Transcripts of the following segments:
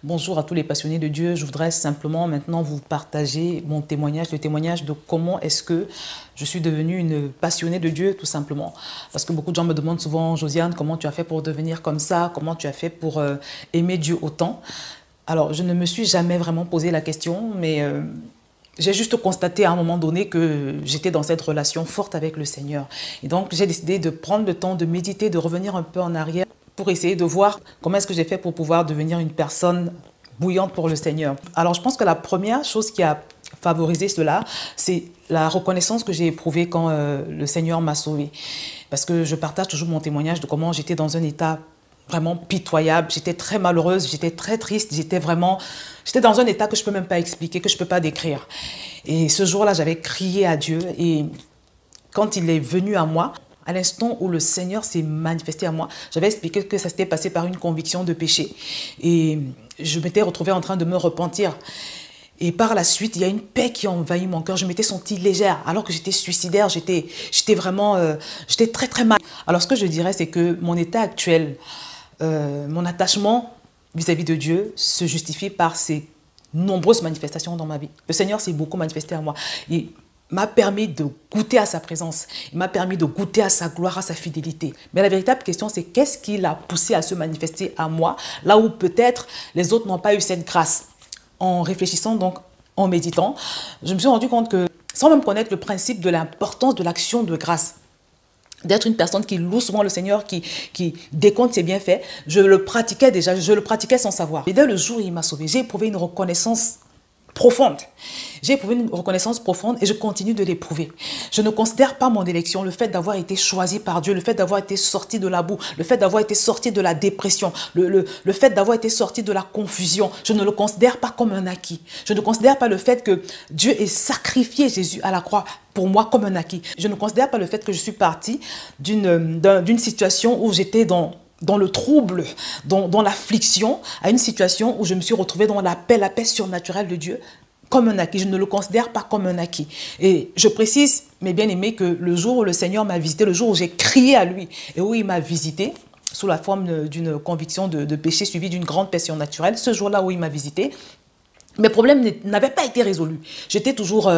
Bonjour à tous les passionnés de Dieu. Je voudrais simplement maintenant vous partager mon témoignage, le témoignage de comment est-ce que je suis devenue une passionnée de Dieu, tout simplement. Parce que beaucoup de gens me demandent souvent, Josiane, comment tu as fait pour devenir comme ça? Comment tu as fait pour aimer Dieu autant? Alors, je ne me suis jamais vraiment posé la question, mais j'ai juste constaté à un moment donné que j'étais dans cette relation forte avec le Seigneur. Et donc, j'ai décidé de prendre le temps de méditer, de revenir un peu en arrière pour essayer de voir comment est-ce que j'ai fait pour pouvoir devenir une personne bouillante pour le Seigneur. Alors, je pense que la première chose qui a favorisé cela, c'est la reconnaissance que j'ai éprouvée quand le Seigneur m'a sauvée. Parce que je partage toujours mon témoignage de comment j'étais dans un état vraiment pitoyable, j'étais très malheureuse, j'étais très triste, j'étais dans un état que je ne peux même pas expliquer, que je ne peux pas décrire. Et ce jour-là, j'avais crié à Dieu et quand il est venu à moi, à l'instant où le Seigneur s'est manifesté à moi, j'avais expliqué que ça s'était passé par une conviction de péché. Et je m'étais retrouvée en train de me repentir. Et par la suite, il y a une paix qui a envahi mon cœur. Je m'étais sentie légère, alors que j'étais suicidaire, j'étais très très mal. Alors ce que je dirais, c'est que mon état actuel, mon attachement vis-à-vis de Dieu se justifie par ces nombreuses manifestations dans ma vie. Le Seigneur s'est beaucoup manifesté à moi. Il m'a permis de goûter à sa présence. Il m'a permis de goûter à sa gloire, à sa fidélité. Mais la véritable question, c'est qu'est-ce qui l'a poussé à se manifester à moi, là où peut-être les autres n'ont pas eu cette grâce. En réfléchissant, donc en méditant, je me suis rendu compte que, sans même connaître le principe de l'importance de l'action de grâce, d'être une personne qui loue souvent le Seigneur, qui décompte ses bienfaits, je le pratiquais déjà, je le pratiquais sans savoir. Et dès le jour où il m'a sauvé, j'ai éprouvé une reconnaissance profonde. J'ai éprouvé une reconnaissance profonde et je continue de l'éprouver. Je ne considère pas mon élection, le fait d'avoir été choisi par Dieu, le fait d'avoir été sorti de la boue, le fait d'avoir été sorti de la dépression, le fait d'avoir été sorti de la confusion. Je ne le considère pas comme un acquis. Je ne considère pas le fait que Dieu ait sacrifié Jésus à la croix pour moi comme un acquis. Je ne considère pas le fait que je suis partie d'une situation où j'étais dans le trouble, dans l'affliction, à une situation où je me suis retrouvée dans la paix surnaturelle de Dieu, comme un acquis. Je ne le considère pas comme un acquis. Et je précise, mes bien-aimés, que le jour où le Seigneur m'a visité, le jour où j'ai crié à lui et où il m'a visité, sous la forme d'une conviction de péché suivie d'une grande paix surnaturelle, ce jour-là où il m'a visité, mes problèmes n'avaient pas été résolus. J'étais toujours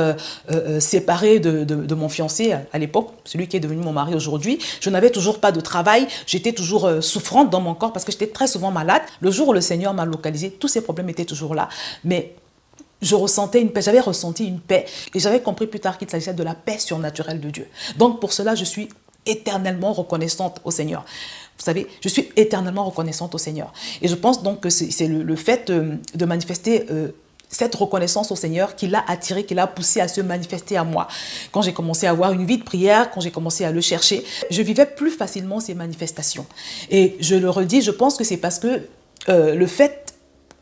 séparée de mon fiancé à l'époque, celui qui est devenu mon mari aujourd'hui. Je n'avais toujours pas de travail. J'étais toujours souffrante dans mon corps parce que j'étais très souvent malade. Le jour où le Seigneur m'a localisée, tous ces problèmes étaient toujours là. Mais je ressentais une paix, j'avais ressenti une paix et j'avais compris plus tard qu'il s'agissait de la paix surnaturelle de Dieu. Donc pour cela, je suis éternellement reconnaissante au Seigneur. Vous savez, je suis éternellement reconnaissante au Seigneur. Et je pense donc que c'est le fait de manifester cette reconnaissance au Seigneur qui l'a attiré, qui l'a poussé à se manifester à moi. Quand j'ai commencé à avoir une vie de prière, quand j'ai commencé à le chercher, je vivais plus facilement ces manifestations. Et je le redis, je pense que c'est parce que le fait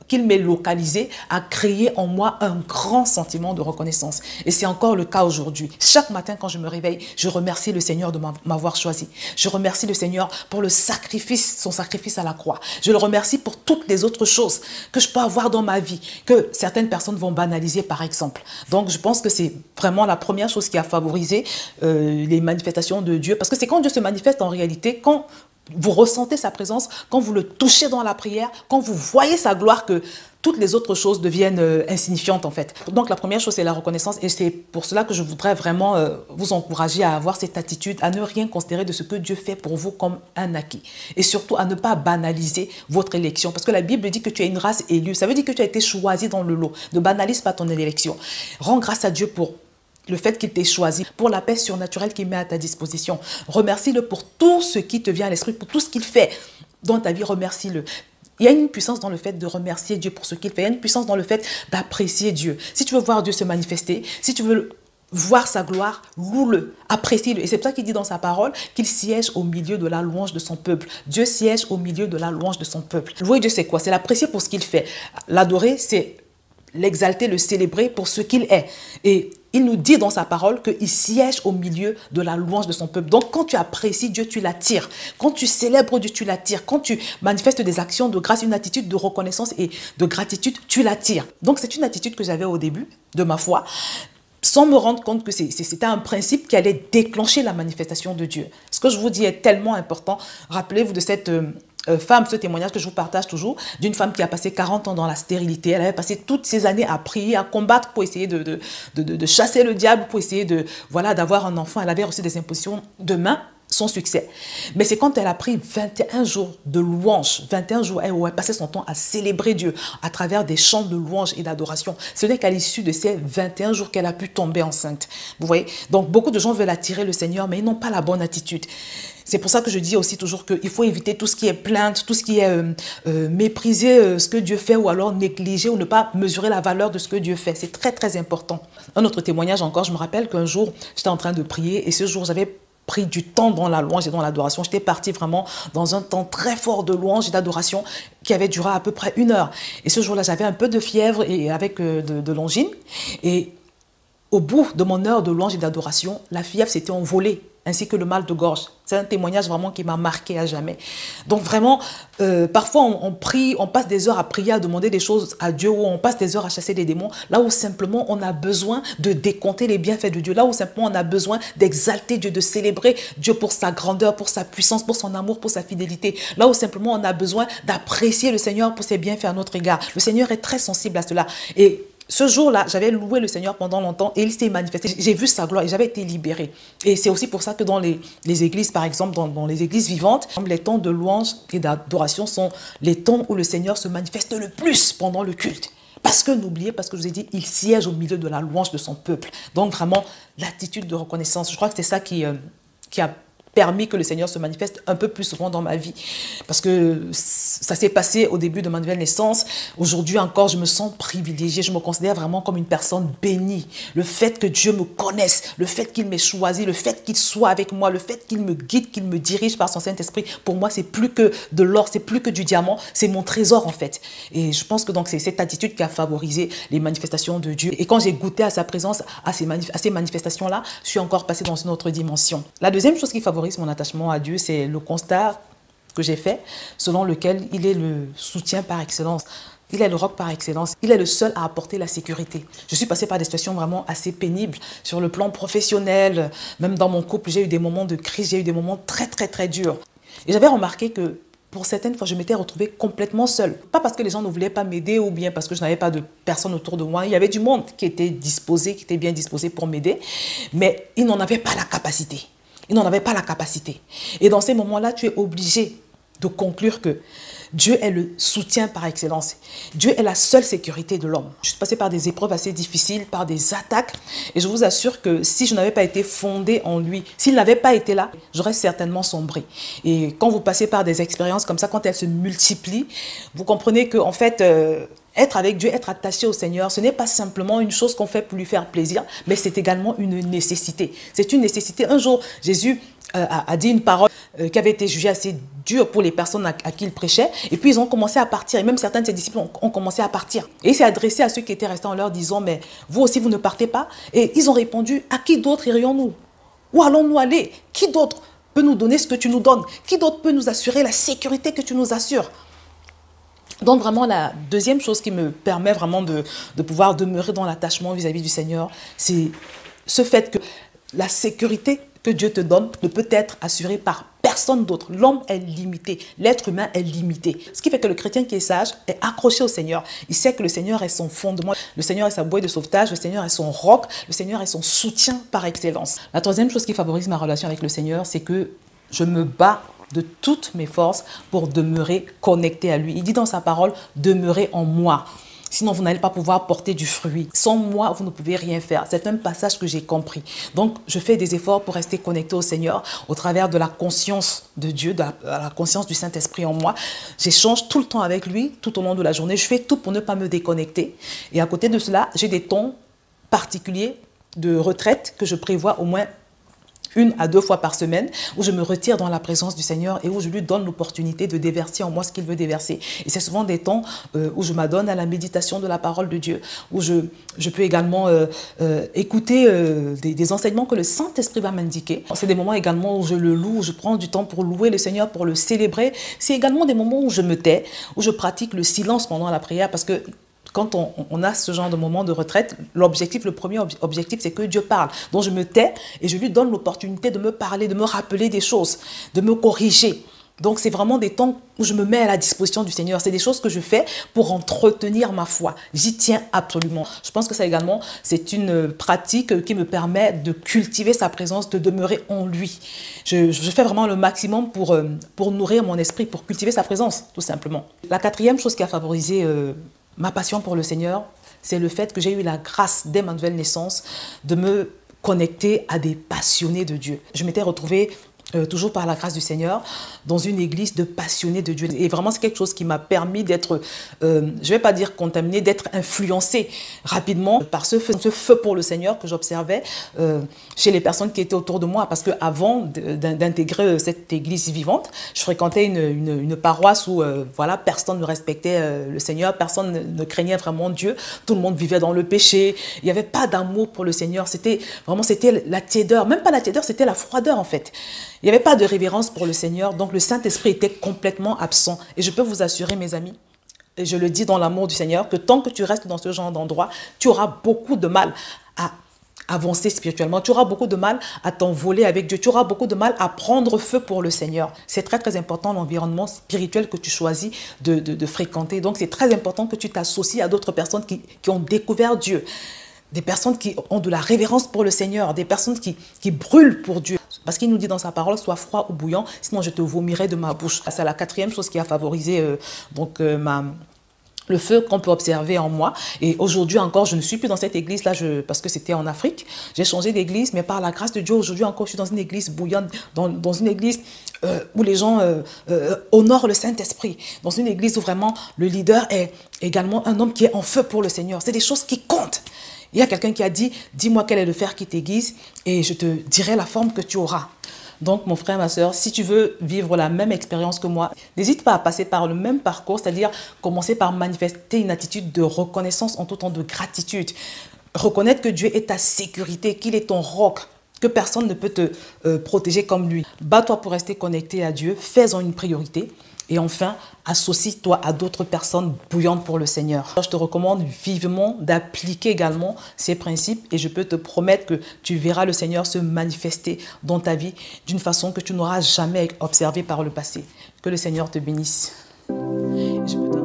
qu'il m'ait localisé a créé en moi un grand sentiment de reconnaissance. Et c'est encore le cas aujourd'hui. Chaque matin, quand je me réveille, je remercie le Seigneur de m'avoir choisi. Je remercie le Seigneur pour le sacrifice, son sacrifice à la croix. Je le remercie pour toutes les autres choses que je peux avoir dans ma vie, que certaines personnes vont banaliser, par exemple. Donc, je pense que c'est vraiment la première chose qui a favorisé les manifestations de Dieu. Parce que c'est quand Dieu se manifeste en réalité, quand vous ressentez sa présence, quand vous le touchez dans la prière, quand vous voyez sa gloire, que toutes les autres choses deviennent insignifiantes en fait. Donc la première chose, c'est la reconnaissance et c'est pour cela que je voudrais vraiment vous encourager à avoir cette attitude, à ne rien considérer de ce que Dieu fait pour vous comme un acquis. Et surtout à ne pas banaliser votre élection. Parce que la Bible dit que tu es une race élue. Ça veut dire que tu as été choisi dans le lot. Ne banalise pas ton élection. Rends grâce à Dieu pour le fait qu'il t'ait choisi, pour la paix surnaturelle qu'il met à ta disposition. Remercie-le pour tout ce qui te vient à l'esprit, pour tout ce qu'il fait dans ta vie, remercie-le. Il y a une puissance dans le fait de remercier Dieu pour ce qu'il fait. Il y a une puissance dans le fait d'apprécier Dieu. Si tu veux voir Dieu se manifester, si tu veux voir sa gloire, loue-le, apprécie-le. Et c'est pour ça qu'il dit dans sa parole qu'il siège au milieu de la louange de son peuple. Dieu siège au milieu de la louange de son peuple. Louer Dieu, c'est quoi? C'est l'apprécier pour ce qu'il fait. L'adorer, c'est l'exalter, le célébrer pour ce qu'il est. Et il nous dit dans sa parole qu'il siège au milieu de la louange de son peuple. Donc, quand tu apprécies Dieu, tu l'attires. Quand tu célèbres Dieu, tu l'attires. Quand tu manifestes des actions de grâce, une attitude de reconnaissance et de gratitude, tu l'attires. Donc, c'est une attitude que j'avais au début de ma foi, sans me rendre compte que c'était un principe qui allait déclencher la manifestation de Dieu. Ce que je vous dis est tellement important. Rappelez-vous de cette femme, ce témoignage que je vous partage toujours, d'une femme qui a passé 40 ans dans la stérilité. Elle avait passé toutes ces années à prier, à combattre pour essayer de chasser le diable, pour essayer voilà, d'avoir un enfant. Elle avait reçu des impositions de main, son succès. Mais c'est quand elle a pris 21 jours de louange, 21 jours où elle passait son temps à célébrer Dieu à travers des chants de louange et d'adoration. Ce n'est qu'à l'issue de ces 21 jours qu'elle a pu tomber enceinte. Vous voyez? Donc beaucoup de gens veulent attirer le Seigneur, mais ils n'ont pas la bonne attitude. C'est pour ça que je dis aussi toujours qu'il faut éviter tout ce qui est plainte, tout ce qui est mépriser ce que Dieu fait ou alors négliger ou ne pas mesurer la valeur de ce que Dieu fait. C'est très, très important. Un autre témoignage encore, je me rappelle qu'un jour, j'étais en train de prier et ce jour, j'avais pris du temps dans la louange et dans l'adoration. J'étais partie vraiment dans un temps très fort de louange et d'adoration qui avait duré à peu près 1 heure. Et ce jour-là, j'avais un peu de fièvre et avec de l'angine. Et au bout de mon heure de louange et d'adoration, la fièvre s'était envolée, ainsi que le mal de gorge. C'est un témoignage vraiment qui m'a marqué à jamais. Donc vraiment, parfois on prie, on passe des heures à prier, à demander des choses à Dieu, ou on passe des heures à chasser des démons, là où simplement on a besoin de décompter les bienfaits de Dieu, là où simplement on a besoin d'exalter Dieu, de célébrer Dieu pour sa grandeur, pour sa puissance, pour son amour, pour sa fidélité, là où simplement on a besoin d'apprécier le Seigneur pour ses bienfaits à notre égard. Le Seigneur est très sensible à cela. Et ce jour-là, j'avais loué le Seigneur pendant longtemps et il s'est manifesté. J'ai vu sa gloire et j'avais été libérée. Et c'est aussi pour ça que dans les églises, par exemple, dans les églises vivantes, les temps de louange et d'adoration sont les temps où le Seigneur se manifeste le plus pendant le culte. Parce que, n'oubliez pas ce que je vous ai dit, il siège au milieu de la louange de son peuple. Donc vraiment, l'attitude de reconnaissance, je crois que c'est ça qui a permis que le Seigneur se manifeste un peu plus souvent dans ma vie. Parce que ça s'est passé au début de ma nouvelle naissance. Aujourd'hui encore, je me sens privilégiée. Je me considère vraiment comme une personne bénie. Le fait que Dieu me connaisse, le fait qu'il m'ait choisi, le fait qu'il soit avec moi, le fait qu'il me guide, qu'il me dirige par son Saint-Esprit, pour moi, c'est plus que de l'or, c'est plus que du diamant, c'est mon trésor en fait. Et je pense que donc c'est cette attitude qui a favorisé les manifestations de Dieu. Et quand j'ai goûté à sa présence, à ces manifestations-là, je suis encore passée dans une autre dimension. La deuxième chose qui favorise mon attachement à Dieu, c'est le constat que j'ai fait, selon lequel il est le soutien par excellence. Il est le roc par excellence. Il est le seul à apporter la sécurité. Je suis passée par des situations vraiment assez pénibles sur le plan professionnel. Même dans mon couple, j'ai eu des moments de crise, j'ai eu des moments très, très, très durs. Et j'avais remarqué que pour certaines fois, je m'étais retrouvée complètement seule. Pas parce que les gens ne voulaient pas m'aider ou bien parce que je n'avais pas de personne autour de moi. Il y avait du monde qui était disposé, qui était bien disposé pour m'aider, mais ils n'en avaient pas la capacité. Ils n'en avaient pas la capacité. Et dans ces moments-là, tu es obligé de conclure que Dieu est le soutien par excellence. Dieu est la seule sécurité de l'homme. Je suis passée par des épreuves assez difficiles, par des attaques. Et je vous assure que si je n'avais pas été fondée en lui, s'il n'avait pas été là, j'aurais certainement sombré. Et quand vous passez par des expériences comme ça, quand elles se multiplient, vous comprenez qu'en fait, être avec Dieu, être attaché au Seigneur, ce n'est pas simplement une chose qu'on fait pour lui faire plaisir, mais c'est également une nécessité. C'est une nécessité. Un jour, Jésus a dit une parole qui avait été jugée assez dure pour les personnes à qui il prêchait. Et puis, ils ont commencé à partir. Et même certains de ses disciples ont commencé à partir. Et il s'est adressé à ceux qui étaient restés en leur disant, mais vous aussi, vous ne partez pas? Et ils ont répondu, à qui d'autre irions-nous? Où allons-nous aller? Qui d'autre peut nous donner ce que tu nous donnes? Qui d'autre peut nous assurer la sécurité que tu nous assures? Donc vraiment, la deuxième chose qui me permet vraiment de pouvoir demeurer dans l'attachement vis-à-vis du Seigneur, c'est ce fait que la sécurité que Dieu te donne ne peut être assurée par personne d'autre. L'homme est limité, l'être humain est limité. Ce qui fait que le chrétien qui est sage est accroché au Seigneur. Il sait que le Seigneur est son fondement, le Seigneur est sa bouée de sauvetage, le Seigneur est son roc, le Seigneur est son soutien par excellence. La troisième chose qui favorise ma relation avec le Seigneur, c'est que je me bats de toutes mes forces pour demeurer connecté à lui. Il dit dans sa parole, demeurez en moi. Sinon, vous n'allez pas pouvoir porter du fruit. Sans moi, vous ne pouvez rien faire. C'est un passage que j'ai compris. Donc, je fais des efforts pour rester connecté au Seigneur au travers de la conscience de Dieu, de la conscience du Saint-Esprit en moi. J'échange tout le temps avec lui, tout au long de la journée. Je fais tout pour ne pas me déconnecter. Et à côté de cela, j'ai des temps particuliers de retraite que je prévois au moins 1 à 2 fois par semaine, où je me retire dans la présence du Seigneur et où je lui donne l'opportunité de déverser en moi ce qu'il veut déverser. Et c'est souvent des temps où je m'adonne à la méditation de la parole de Dieu, où je peux également écouter des enseignements que le Saint-Esprit va m'indiquer. C'est des moments également où je le loue, où je prends du temps pour louer le Seigneur, pour le célébrer. C'est également des moments où je me tais, où je pratique le silence pendant la prière, parce que quand on a ce genre de moment de retraite, le premier objectif, c'est que Dieu parle. Donc je me tais et je lui donne l'opportunité de me parler, de me rappeler des choses, de me corriger. Donc, c'est vraiment des temps où je me mets à la disposition du Seigneur. C'est des choses que je fais pour entretenir ma foi. J'y tiens absolument. Je pense que ça également, c'est une pratique qui me permet de cultiver sa présence, de demeurer en lui. Je fais vraiment le maximum pour nourrir mon esprit, pour cultiver sa présence, tout simplement. La quatrième chose qui a favorisé ma passion pour le Seigneur, c'est le fait que j'ai eu la grâce, dès ma nouvelle naissance, de me connecter à des passionnés de Dieu. Je m'étais retrouvée toujours par la grâce du Seigneur, dans une église de passionnés de Dieu. Et vraiment, c'est quelque chose qui m'a permis d'être, je ne vais pas dire contaminé, d'être influencé rapidement par ce feu pour le Seigneur que j'observais chez les personnes qui étaient autour de moi. Parce qu'avant d'intégrer cette église vivante, je fréquentais une paroisse où voilà, personne ne respectait le Seigneur, personne ne craignait vraiment Dieu. Tout le monde vivait dans le péché. Il n'y avait pas d'amour pour le Seigneur. C'était la tiédeur. Même pas la tiédeur, c'était la froideur en fait. Il n'y avait pas de révérence pour le Seigneur, donc le Saint-Esprit était complètement absent. Et je peux vous assurer, mes amis, et je le dis dans l'amour du Seigneur, que tant que tu restes dans ce genre d'endroit, tu auras beaucoup de mal à avancer spirituellement. Tu auras beaucoup de mal à t'envoler avec Dieu. Tu auras beaucoup de mal à prendre feu pour le Seigneur. C'est très, très important l'environnement spirituel que tu choisis de fréquenter. Donc, c'est très important que tu t'associes à d'autres personnes qui ont découvert Dieu. Des personnes qui ont de la révérence pour le Seigneur, des personnes qui brûlent pour Dieu. Parce qu'il nous dit dans sa parole, sois froid ou bouillant, sinon je te vomirai de ma bouche. C'est la quatrième chose qui a favorisé le feu qu'on peut observer en moi. Et aujourd'hui encore, je ne suis plus dans cette église-là parce que c'était en Afrique. J'ai changé d'église, mais par la grâce de Dieu, aujourd'hui encore, je suis dans une église bouillante, dans une église où les gens honorent le Saint-Esprit, dans une église où vraiment le leader est également un homme qui est en feu pour le Seigneur. C'est des choses qui comptent. Il y a quelqu'un qui a dit, dis-moi quel est le fer qui t'aiguise et je te dirai la forme que tu auras. Donc, mon frère, ma soeur, si tu veux vivre la même expérience que moi, n'hésite pas à passer par le même parcours, c'est-à-dire commencer par manifester une attitude de reconnaissance en tout temps, de gratitude. Reconnaître que Dieu est ta sécurité, qu'il est ton roc, que personne ne peut te protéger comme lui. Bats-toi pour rester connecté à Dieu, fais-en une priorité. Et enfin, associe-toi à d'autres personnes bouillantes pour le Seigneur. Je te recommande vivement d'appliquer également ces principes et je peux te promettre que tu verras le Seigneur se manifester dans ta vie d'une façon que tu n'auras jamais observée par le passé. Que le Seigneur te bénisse. Je peux te